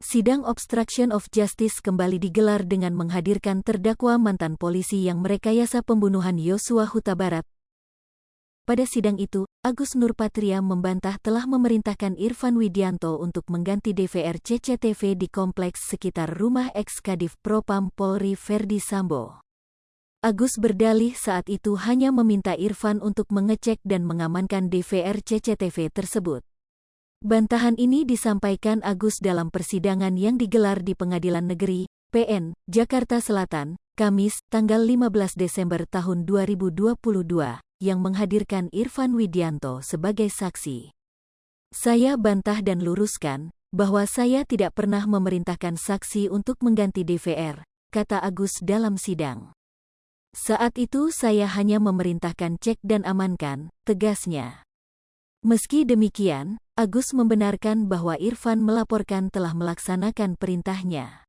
Sidang obstruction of justice kembali digelar dengan menghadirkan terdakwa mantan polisi yang merekayasa pembunuhan Yosua Huta Barat. Pada sidang itu, Agus Nurpatria membantah telah memerintahkan Irfan Widianto untuk mengganti DVR CCTV di kompleks sekitar rumah ex-Kadif Propam Polri Verdi Sambo. Agus berdalih saat itu hanya meminta Irfan untuk mengecek dan mengamankan DVR CCTV tersebut. Bantahan ini disampaikan Agus dalam persidangan yang digelar di Pengadilan Negeri, PN, Jakarta Selatan, Kamis, tanggal 15 Desember tahun 2022, yang menghadirkan Irfan Widianto sebagai saksi. Saya bantah dan luruskan, bahwa saya tidak pernah memerintahkan saksi untuk mengganti DVR, kata Agus dalam sidang. Saat itu saya hanya memerintahkan cek dan amankan, tegasnya. Meski demikian, Agus membenarkan bahwa Irfan melaporkan telah melaksanakan perintahnya.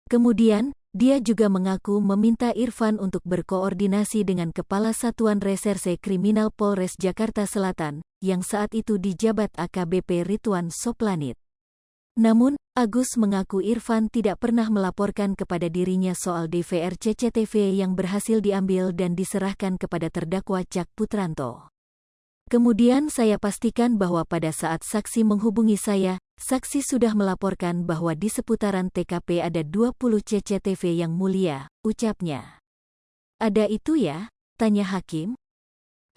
Kemudian, dia juga mengaku meminta Irfan untuk berkoordinasi dengan Kepala Satuan Reserse Kriminal Polres Jakarta Selatan, yang saat itu dijabat AKBP Ridwan Soplanit. Namun, Agus mengaku Irfan tidak pernah melaporkan kepada dirinya soal DVR CCTV yang berhasil diambil dan diserahkan kepada terdakwa Cak Putranto. Kemudian saya pastikan bahwa pada saat saksi menghubungi saya, saksi sudah melaporkan bahwa di seputaran TKP ada 20 CCTV yang mulia, ucapnya. Ada itu ya? Tanya hakim.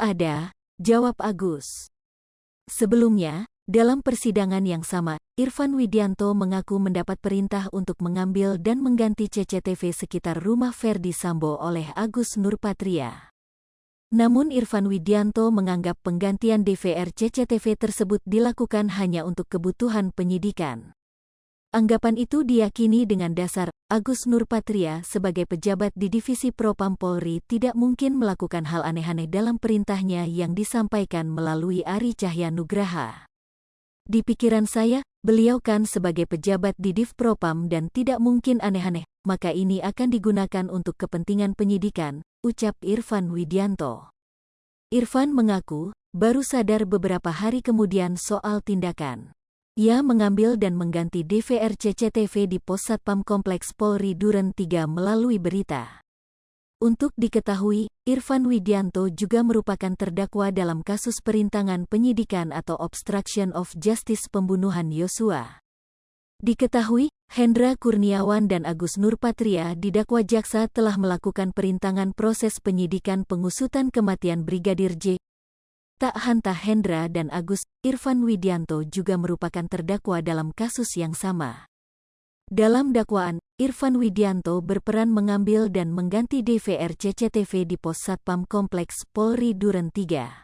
Ada, jawab Agus. Sebelumnya, dalam persidangan yang sama, Irfan Widianto mengaku mendapat perintah untuk mengambil dan mengganti CCTV sekitar rumah Verdi Sambo oleh Agus Nurpatria. Namun Irfan Widianto menganggap penggantian DVR CCTV tersebut dilakukan hanya untuk kebutuhan penyidikan. Anggapan itu diyakini dengan dasar, Agus Nurpatria sebagai pejabat di Divisi Propam Polri tidak mungkin melakukan hal aneh-aneh dalam perintahnya yang disampaikan melalui Ari Cahya Nugraha. Di pikiran saya, beliau kan sebagai pejabat di Div Propam dan tidak mungkin aneh-aneh, maka ini akan digunakan untuk kepentingan penyidikan, ucap Irfan Widianto. Irfan mengaku, baru sadar beberapa hari kemudian soal tindakan. Ia mengambil dan mengganti DVR CCTV di Pos Satpam Kompleks Polri Duren 3 melalui berita. Untuk diketahui, Irfan Widianto juga merupakan terdakwa dalam kasus perintangan penyidikan atau obstruction of justice pembunuhan Yosua. Diketahui, Hendra Kurniawan dan Agus Nurpatria didakwa jaksa telah melakukan perintangan proses penyidikan pengusutan kematian Brigadir J. Tak hanta Hendra dan Agus, Irfan Widianto juga merupakan terdakwa dalam kasus yang sama. Dalam dakwaan, Irfan Widianto berperan mengambil dan mengganti DVR CCTV di Pos Satpam Kompleks Polri Duren 3.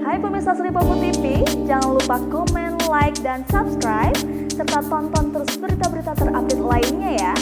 Hai pemirsa Sri Popo TV, jangan lupa komen, like, dan subscribe, serta tonton terus berita-berita terupdate lainnya ya.